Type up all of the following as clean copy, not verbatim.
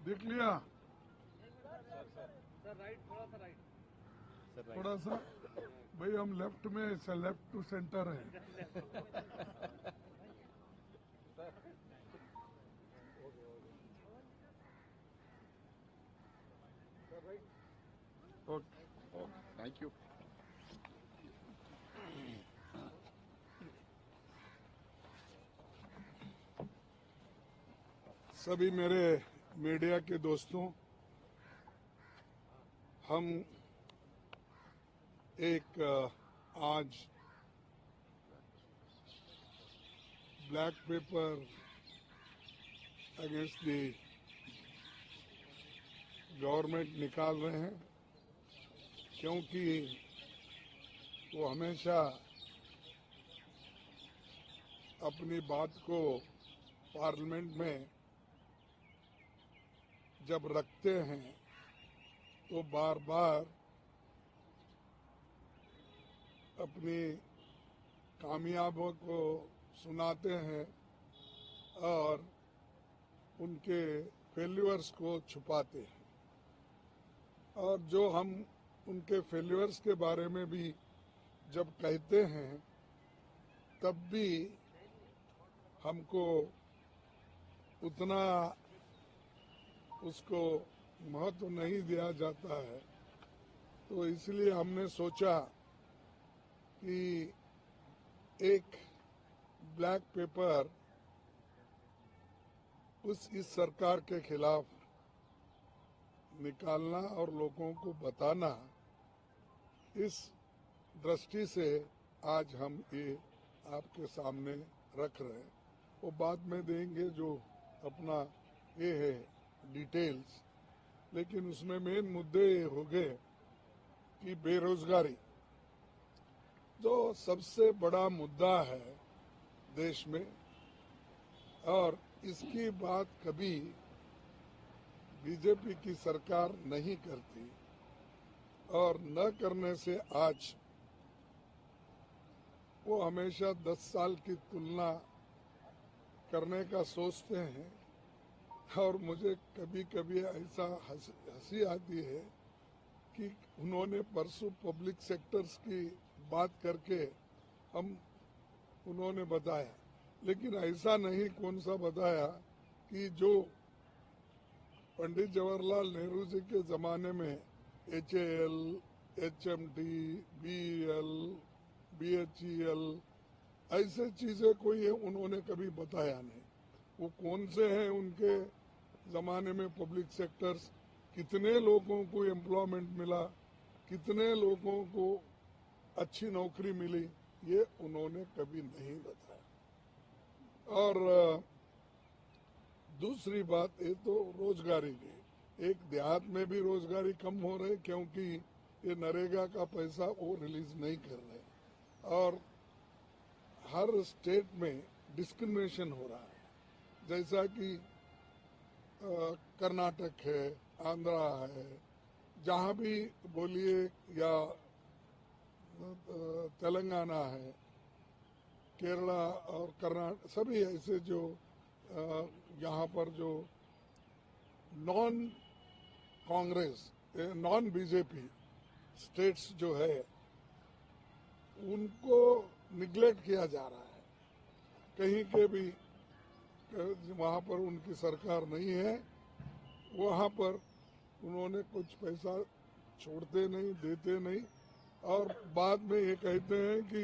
देख लिया? Sir right, थोड़ा सा राइट। थोड़ा सा भाई, हम लेफ्ट में लेफ्ट टू सेंटर है। Okay, thank you. सभी मेरे मीडिया के दोस्तों, हम एक आज black pepper against the government निकाल रहे हैं, क्योंकि वो हमेशा अपनी बात को पार्लियामेंट में जब रखते हैं तो बार बार अपनी कामयाबियों को सुनाते हैं और उनके फेल्यूर्स को छुपाते हैं। और जो हम उनके फेल्यूर्स के बारे में भी जब कहते हैं तब भी हमको उतना उसको महत्व नहीं दिया जाता है। तो इसलिए हमने सोचा कि एक ब्लैक पेपर इस सरकार के खिलाफ निकालना और लोगों को बताना, इस दृष्टि से आज हम ये आपके सामने रख रहे हैं। वो बाद में देंगे जो अपना ये है डिटेल्स, लेकिन उसमें मेन मुद्दे ये हो गए कि बेरोजगारी जो सबसे बड़ा मुद्दा है देश में, और इसकी बात कभी बीजेपी की सरकार नहीं करती, और न करने से आज वो हमेशा 10 साल की तुलना करने का सोचते हैं। और मुझे कभी कभी ऐसा हंसी आती है कि उन्होंने परसों पब्लिक सेक्टर्स की बात करके उन्होंने बताया, लेकिन ऐसा नहीं कौन सा बताया कि जो पंडित जवाहरलाल नेहरू जी के जमाने में HAL, HMT, BEL, BHEL ऐसे चीजें कोई उन्होंने कभी बताया नहीं। वो कौन से हैं उनके जमाने में पब्लिक सेक्टर्स, कितने लोगों को एम्प्लॉयमेंट मिला, कितने लोगों को अच्छी नौकरी मिली, ये उन्होंने कभी नहीं बताया। और दूसरी बात ये तो रोजगारी की, एक देहात में भी रोजगारी कम हो रही क्योंकि ये नरेगा का पैसा वो रिलीज नहीं कर रहे, और हर स्टेट में डिस्क्रिमिनेशन हो रहा है। जैसा कि कर्नाटक है, आंध्रा है, जहाँ भी बोलिए, या तेलंगाना है, केरला और कर्नाटक, सभी ऐसे जो यहाँ पर जो non Congress, non BJP states जो है, उनको निगलेक्ट किया जा रहा है। कहीं के भी वहाँ पर उनकी सरकार नहीं है, वहाँ पर उन्होंने कुछ पैसा छोड़ते नहीं, देते नहीं, और बाद में ये कहते हैं कि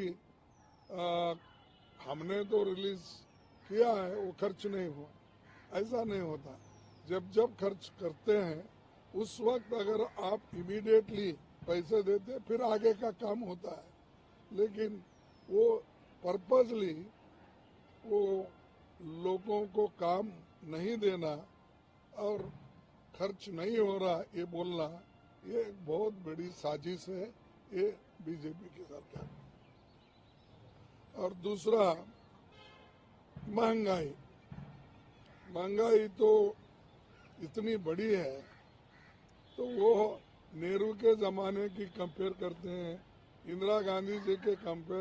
हमने तो रिलीज किया है, वो खर्च नहीं हुआ। ऐसा नहीं होता। जब जब खर्च करते हैं उस वक्त अगर आप इमीडिएटली पैसे देते फिर आगे का काम होता है, लेकिन वो पर्पजली वो लोगों को काम नहीं देना और खर्च नहीं हो रहा ये बोलना, ये एक बहुत बड़ी साजिश है ये बीजेपी की सरकार। और दूसरा, महंगाई तो इतनी बड़ी है, तो वो नेहरू के जमाने की कंपेयर करते हैं, इंदिरा गांधी जी के कंपेयर